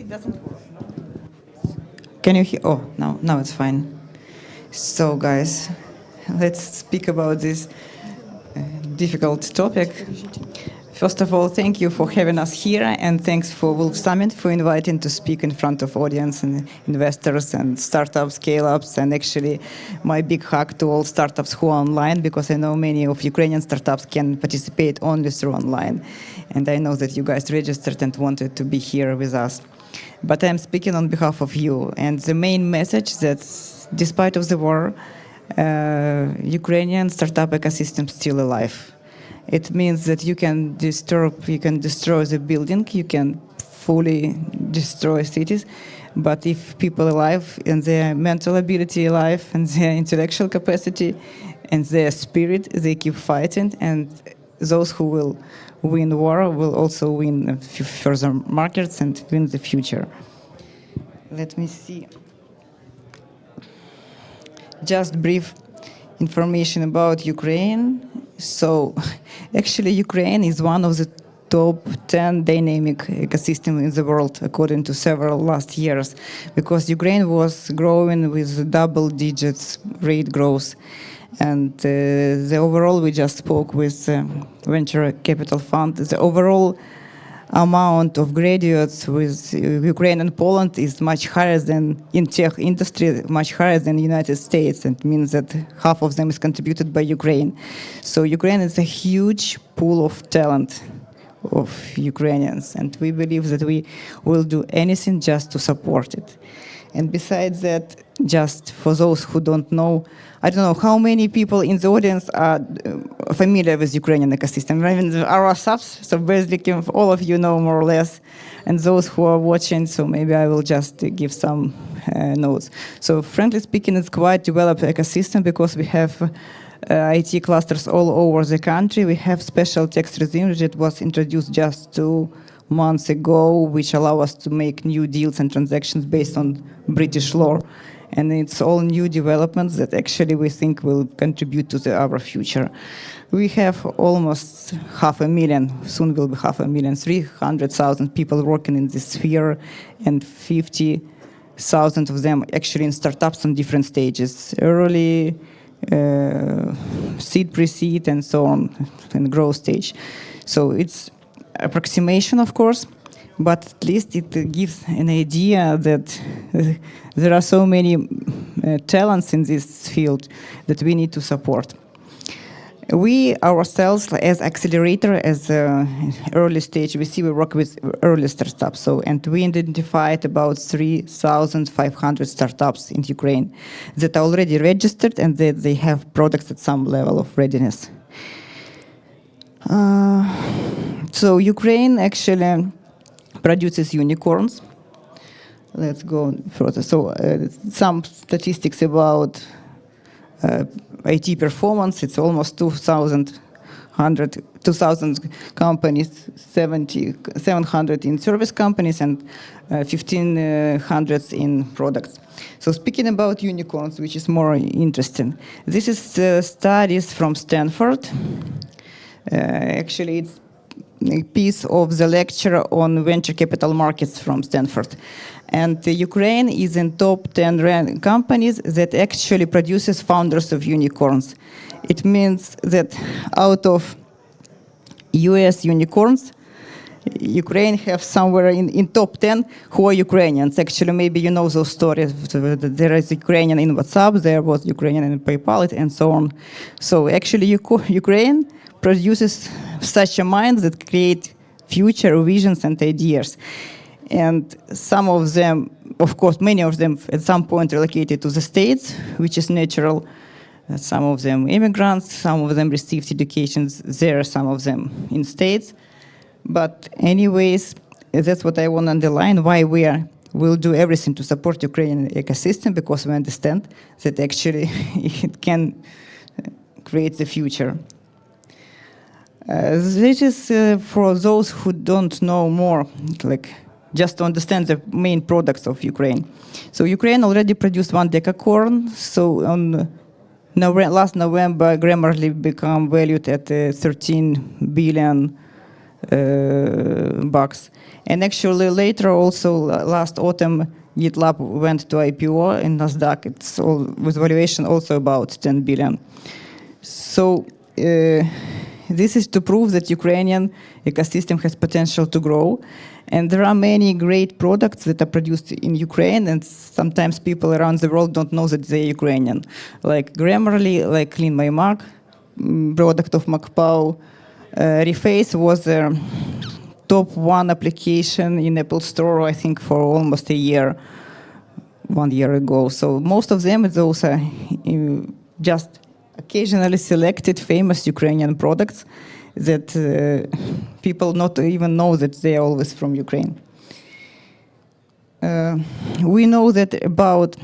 doesn't work. Can you hear? Oh, now it's fine. So, guys, let's speak about this difficult topic. First of all, thank you for having us here, and thanks for Wolf Summit for inviting to speak in front of audience and investors and startups, scale-ups, and actually my big hug to all startups who are online, because I know many of Ukrainian startups can participate only through online. And I know that you guys registered and wanted to be here with us. But I'm speaking on behalf of you, and the main message that despite of the war, Ukrainian startup ecosystem is still alive. It means that you can destroy the building, you can fully destroy cities, but if people are alive and their mental ability alive and their intellectual capacity and their spirit, they keep fighting, and those who will win war will also win further markets and win the future. Let me see. Just brief information about Ukraine. So actually Ukraine is one of the top 10 dynamic ecosystem in the world according to several last years, because Ukraine was growing with double digits rate growth. And the overall, we just spoke with venture capital fund, the overall amount of graduates with Ukraine and Poland is much higher than in tech industry, much higher than the United States. And it means that half of them is contributed by Ukraine. So Ukraine is a huge pool of talent of Ukrainians. And we believe that we will do anything just to support it. And besides that, just for those who don't know, I don't know how many people in the audience are familiar with Ukrainian ecosystem. Even our subs, so basically all of you know more or less, and those who are watching, so maybe I will just give some notes. So frankly speaking, it's quite developed ecosystem because we have IT clusters all over the country. We have special tax regime that was introduced just 2 months ago, which allow us to make new deals and transactions based on British law. And it's all new developments that actually we think will contribute to our future. We have almost 500,000, soon will be 500,000, 300,000 people working in this sphere, and 50,000 of them actually in startups on different stages, early, seed, pre-seed, and so on, and growth stage. So it's approximation, of course, but at least it gives an idea that there are so many talents in this field that we need to support. We ourselves, as accelerator, as early stage VC, we work with early startups. And we identified about 3,500 startups in Ukraine that are already registered and that they have products at some level of readiness. So Ukraine actually produces unicorns. Let's go further. So some statistics about IT performance. It's almost 2,000 companies, 700 in service companies, and 1,500 in products. So speaking about unicorns, which is more interesting, this is studies from Stanford. Actually, it's a piece of the lecture on venture capital markets from Stanford. And Ukraine is in top 10 companies that actually produces founders of unicorns. It means that out of US unicorns, Ukraine have somewhere in top 10 who are Ukrainians. Actually, maybe you know those stories. There is Ukrainian in WhatsApp, there was Ukrainian in PayPal, and so on. So actually, Ukraine produces such a mind that create future visions and ideas. And some of them, of course, many of them at some point relocated to the States, which is natural. Some of them immigrants, some of them received educations there, some of them in States. But anyways, that's what I want to underline, why we'll do everything to support Ukrainian ecosystem, because we understand that actually it can create the future. This is for those who don't know more, like just to understand the main products of Ukraine. So Ukraine already produced 1 decacorn. So on last November, Grammarly became valued at 13 billion bugs. And actually later also last autumn, GitLab went to IPO in Nasdaq. It's all with valuation also about 10 billion. So this is to prove that Ukrainian ecosystem has potential to grow. And there are many great products that are produced in Ukraine, and sometimes people around the world don't know that they're Ukrainian. Like Grammarly, like Clean My Mac, product of MacPow. Reface was a top 1 application in Apple Store, I think, for almost a year, 1 year ago. So most of them, those are just occasionally selected famous Ukrainian products that people not even know that they are always from Ukraine. We know that about,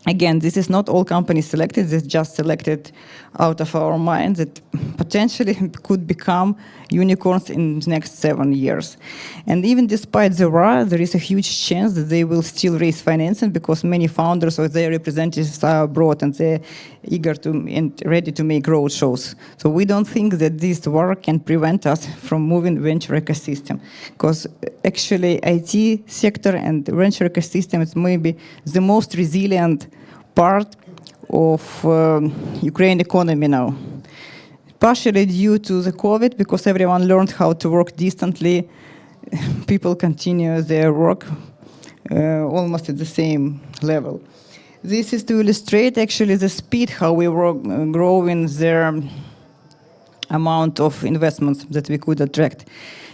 again, this is not all companies selected, this is just selected out of our mind that potentially could become unicorns in the next 7 years. And even despite the war, there is a huge chance that they will still raise financing because many founders or their representatives are abroad and they're eager to and ready to make road shows. So we don't think that this war can prevent us from moving venture ecosystem, because actually IT sector and venture ecosystem is maybe the most resilient part of Ukraine economy now. Partially due to the COVID, because everyone learned how to work distantly, people continue their work almost at the same level. This is to illustrate actually the speed how we were growing their amount of investments that we could attract.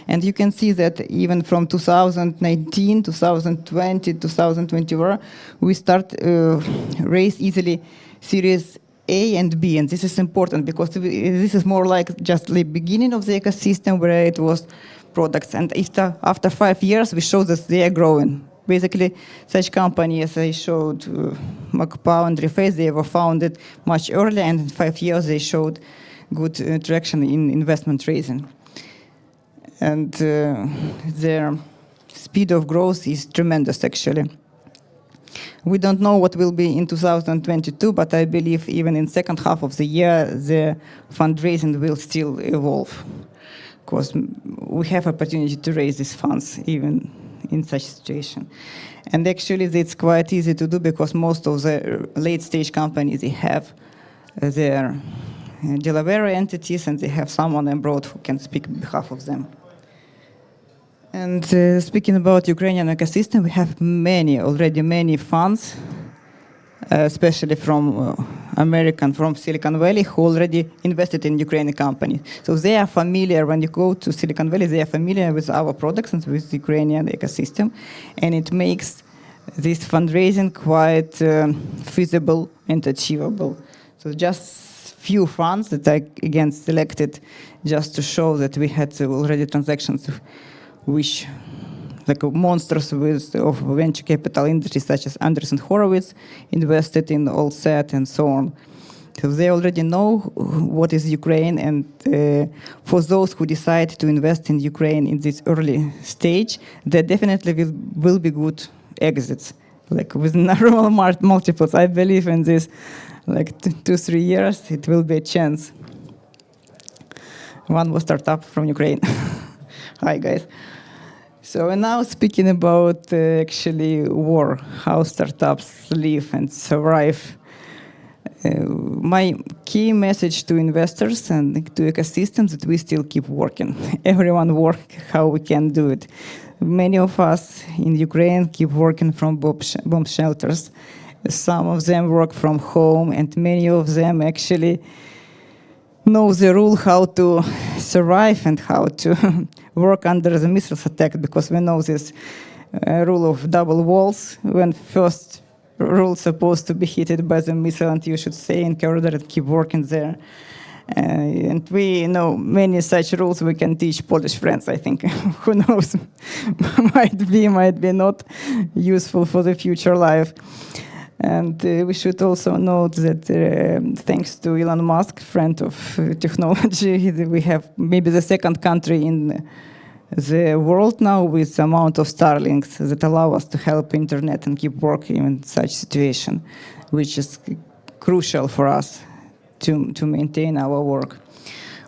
And you can see that even from 2019, 2020, 2021, we start raise easily Series A and B, and this is important because this is more like just the beginning of the ecosystem where it was products. And after 5 years, we show that they are growing. Basically, such companies, I showed MacPow and Reface, they were founded much earlier, and in 5 years they showed good traction in investment raising. And their speed of growth is tremendous, actually. We don't know what will be in 2022, but I believe even in second half of the year, the fundraising will still evolve, because we have opportunity to raise these funds even in such situation. And actually, it's quite easy to do because most of the late-stage companies, they have their delivery entities, and they have someone abroad who can speak on behalf of them. And speaking about Ukrainian ecosystem, we have already many funds, especially from from Silicon Valley, who already invested in Ukrainian companies. So they are familiar, when you go to Silicon Valley, they are familiar with our products and with the Ukrainian ecosystem. And it makes this fundraising quite feasible and achievable. So just few funds that I, again, selected just to show that we had already transactions which like monsters of venture capital industry such as Andreessen Horowitz invested in Allset and so on. So they already know what is Ukraine, and for those who decide to invest in Ukraine in this early stage, there definitely will be good exits. Like with normal multiples, I believe in this, like 2-3 years, it will be a chance. One was startup from Ukraine. Hi, guys. So now speaking about actually war, how startups live and survive. My key message to investors and to ecosystems that we still keep working. Everyone work how we can do it. Many of us in Ukraine keep working from bomb shelters. Some of them work from home, and many of them actually know the rule how to survive and how to work under the missiles attack, because we know this rule of double walls. When first rule supposed to be hit by the missile, and you should stay in corridor and keep working there. And we know many such rules we can teach Polish friends, I think. Who knows? might be not useful for the future life. And we should also note that thanks to Elon Musk, friend of technology, we have maybe the second country in the world now with the amount of Starlinks that allow us to help internet and keep working in such situation, which is crucial for us to maintain our work.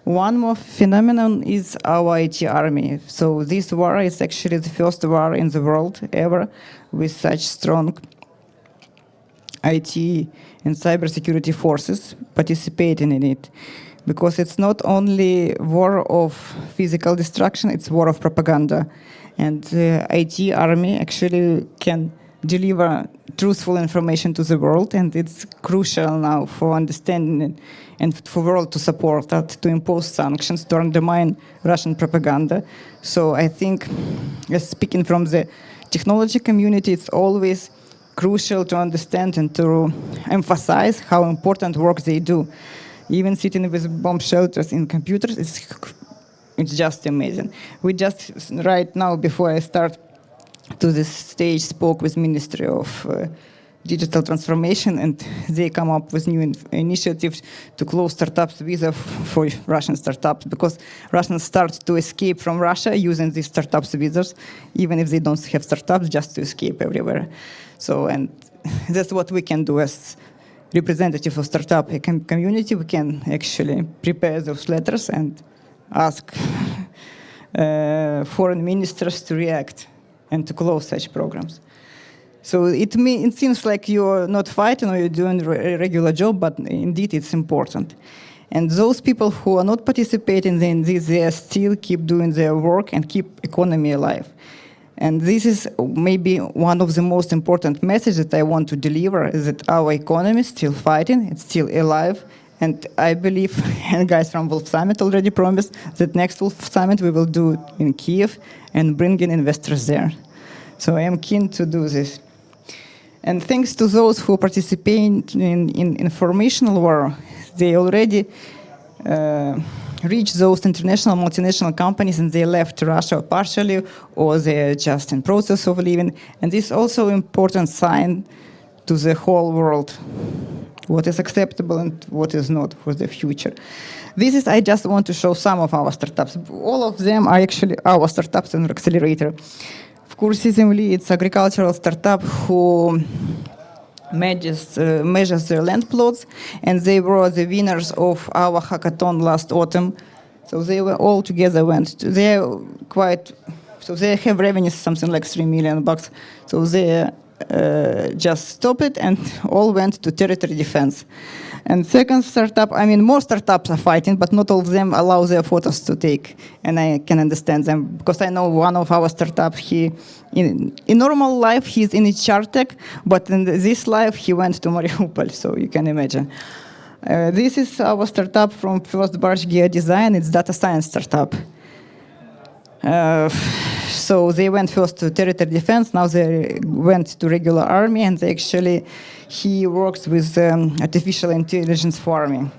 One more phenomenon is our IT army. So this war is actually the first war in the world ever with such strong IT and cybersecurity forces participating in it. Because it's not only war of physical destruction, it's war of propaganda. And the IT army actually can deliver truthful information to the world, and it's crucial now for understanding it and for the world to support that, to impose sanctions, to undermine Russian propaganda. So I think, speaking from the technology community, it's always crucial to understand and to emphasize how important work they do. Even sitting with bomb shelters in computers, it's just amazing. We just, right now, before I start to this stage, spoke with Ministry of Digital Transformation, and they come up with new initiatives to close startups visa for Russian startups, because Russians start to escape from Russia using these startups visas, even if they don't have startups, just to escape everywhere. So, and that's what we can do as representative of startup community. We can actually prepare those letters and ask foreign ministers to react and to close such programs. So it seems like you're not fighting or you're doing a regular job, but indeed it's important. And those people who are not participating in this, they still keep doing their work and keep economy alive. And this is maybe one of the most important messages that I want to deliver, is that our economy is still fighting, it's still alive. And I believe, and guys from Wolf Summit already promised, that next Wolf Summit we will do in Kiev and bring in investors there. So I am keen to do this. And thanks to those who participate in informational war, they already reach those international multinational companies and they left Russia partially, or they're just in process of leaving. And this is also an important sign to the whole world, what is acceptable and what is not for the future. I just want to show some of our startups. All of them are actually our startups in our accelerator. Of course, Zemli, it's agricultural startup who measures their land plots, and they were the winners of our hackathon last autumn. So they were all together they have revenues something like $3 million. So they just stopped it and all went to territory defense. And second startup, I mean, more startups are fighting, but not all of them allow their photos to take. And I can understand them, because I know one of our startups, in normal life, he's in HR tech, but in this life, he went to Mariupol, so you can imagine. This is our startup from First Barge Gear Design. It's data science startup. So they went first to territory defense, now they went to regular army, and he works with artificial intelligence farming.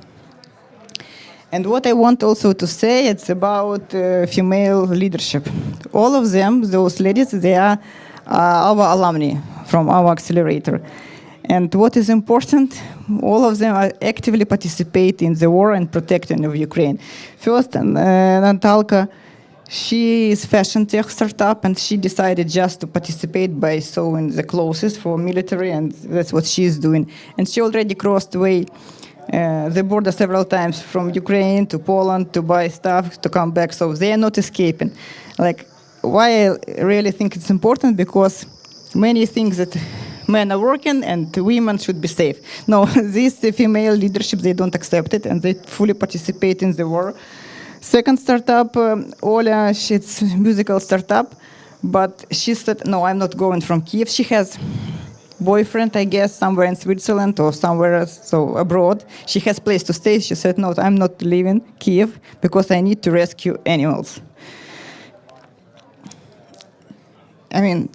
And what I want also to say, it's about female leadership. All of them, those ladies, they are our alumni from our accelerator. And what is important, all of them are actively participate in the war and protecting of Ukraine. First, Natalka, she is fashion tech startup, and she decided just to participate by sewing the clothes for military, and that's what she's doing. And she already crossed the border several times from Ukraine to Poland to buy stuff, to come back, so they are not escaping. Like, why I really think it's important, because many things that men are working and women should be safe. No, this female leadership, they don't accept it, and they fully participate in the war. Second startup, Oля, she's a musical startup, but she said, no, I'm not going from Kiev. She has boyfriend, I guess, somewhere in Switzerland or somewhere else, so abroad. She has place to stay. She said, no, I'm not leaving Kiev because I need to rescue animals. I mean,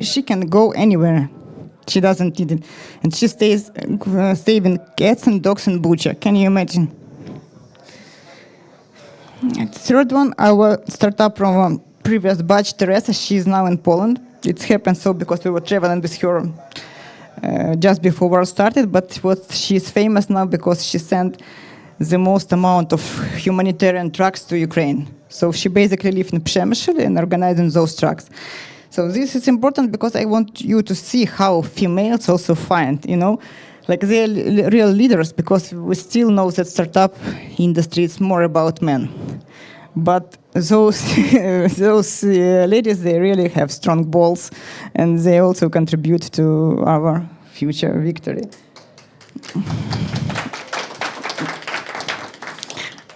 she can go anywhere. She doesn't need it. And she stays saving cats and dogs in Bucha. Can you imagine? And third one, our startup from a previous batch, Teresa, she's now in Poland. It happened so because we were traveling with her just before war started, but she's famous now because she sent the most amount of humanitarian trucks to Ukraine. So she basically lived in Przemysl and organizing those trucks. So this is important because I want you to see how females also find, like they're real leaders, because we still know that startup industry is more about men. But those those ladies, they really have strong balls, and they also contribute to our future victory.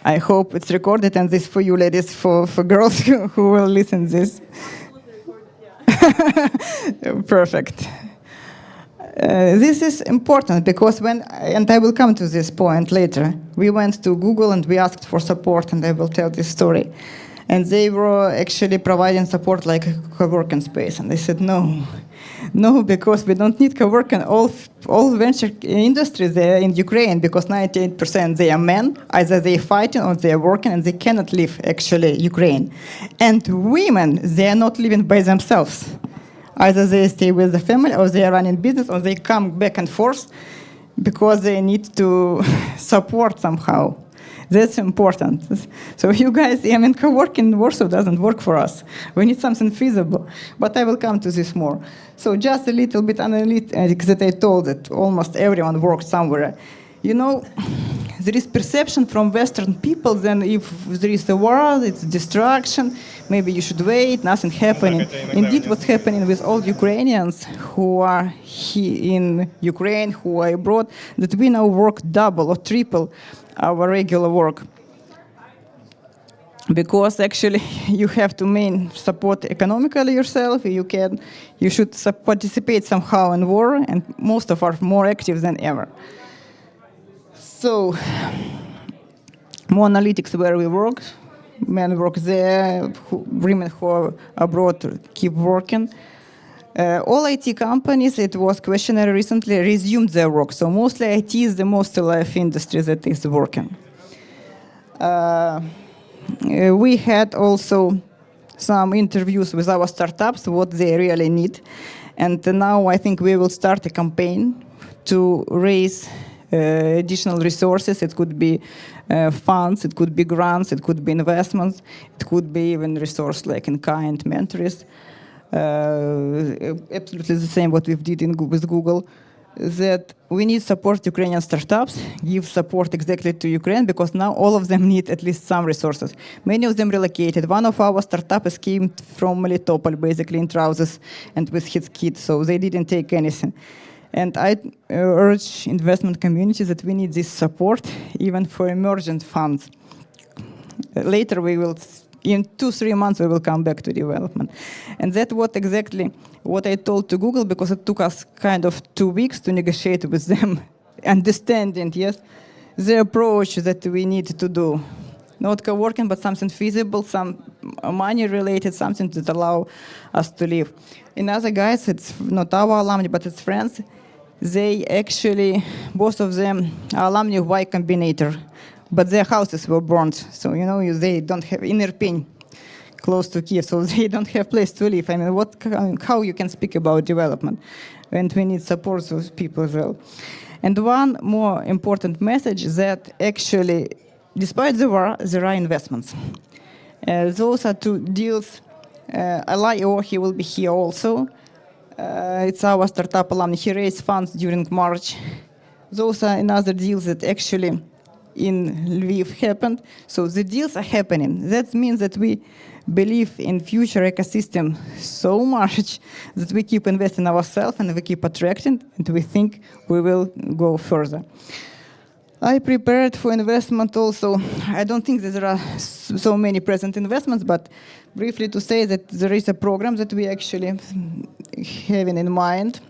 I hope it's recorded, and this for you ladies, for girls who will listen this. Perfect. This is important because and I will come to this point later, we went to Google and we asked for support, and I will tell this story. And they were actually providing support like a co-working space. And they said, no, because we don't need co-working. All venture industries there in Ukraine, because 98% they are men, either they are fighting or they are working, and they cannot leave actually Ukraine. And women, they are not living by themselves. Either they stay with the family, or they are running business, or they come back and forth because they need to support somehow. That's important. So you guys, co-working in Warsaw doesn't work for us. We need something feasible. But I will come to this more. So just a little bit analytics that I told that almost everyone works somewhere. There is perception from Western people then if there is a war, it's destruction, maybe you should wait, nothing happening. Indeed, what's happening with all Ukrainians who are in Ukraine, who are abroad, that we now work double or triple our regular work. Because actually you have to support economically yourself, you should participate somehow in war, and most of us are more active than ever. So, more analytics where we work. Men work there, women who are abroad keep working. All IT companies, it was questionnaire recently, resumed their work. So mostly IT is the most alive industry that is working. We had also some interviews with our startups, what they really need. And now I think we will start a campaign to raise additional resources. It could be funds, it could be grants, it could be investments, it could be even resource like in-kind mentors. Absolutely the same what we've did with Google, that we need support Ukrainian startups, give support exactly to Ukraine, because now all of them need at least some resources. Many of them relocated. One of our startups came from Melitopol, basically in trousers and with his kid, so they didn't take anything. And I urge investment communities that we need this support, even for emergent funds. Later we will, in 2-3 months, we will come back to development. And that's exactly what I told to Google, because it took us kind of 2 weeks to negotiate with them, understanding, yes, the approach that we need to do. Not co-working, but something feasible, some money-related, something that allow us to live. In other guys, it's not our alumni, but it's friends. They actually, both of them are alumni of Y Combinator, but their houses were burned. So, they don't have inner pain close to Kiev, so they don't have place to live. How you can speak about development? And we need support those people as well. And one more important message is that actually, despite the war, there are investments. Those are 2 deals. Alio, he will be here also. It's our startup alumni. He raised funds during March. Those are another deals that actually in Lviv happened. So the deals are happening. That means that we believe in future ecosystem so much that we keep investing ourselves and we keep attracting, and we think we will go further. I prepared for investment also. I don't think that there are so many present investments, but briefly to say that there is a program that we actually having in mind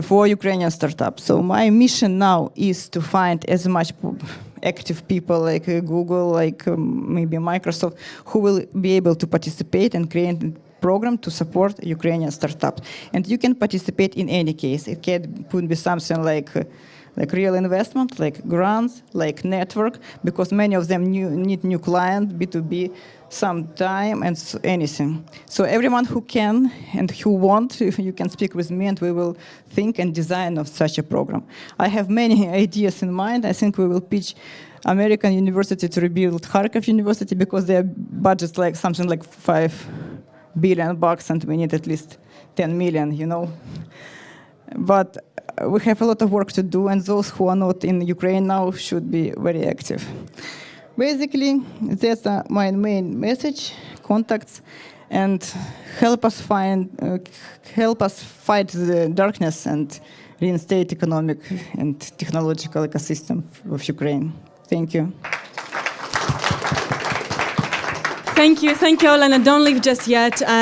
for Ukrainian startups. So my mission now is to find as much active people like Google, like maybe Microsoft, who will be able to participate and create a program to support Ukrainian startups. And you can participate in any case. It could be something like real investment, like grants, like network, because many of them need new client, B2B, some time and anything. So everyone who can and who want, if you can speak with me and we will think and design of such a program. I have many ideas in mind. I think we will pitch American university to rebuild Kharkov University because their budget's like something like $5 billion and we need at least 10 million, But we have a lot of work to do, and those who are not in Ukraine now should be very active. Basically, that's my main message: contacts, and help us fight the darkness and reinstate economic and technological ecosystem of Ukraine. Thank you. Thank you, Olena. Don't leave just yet.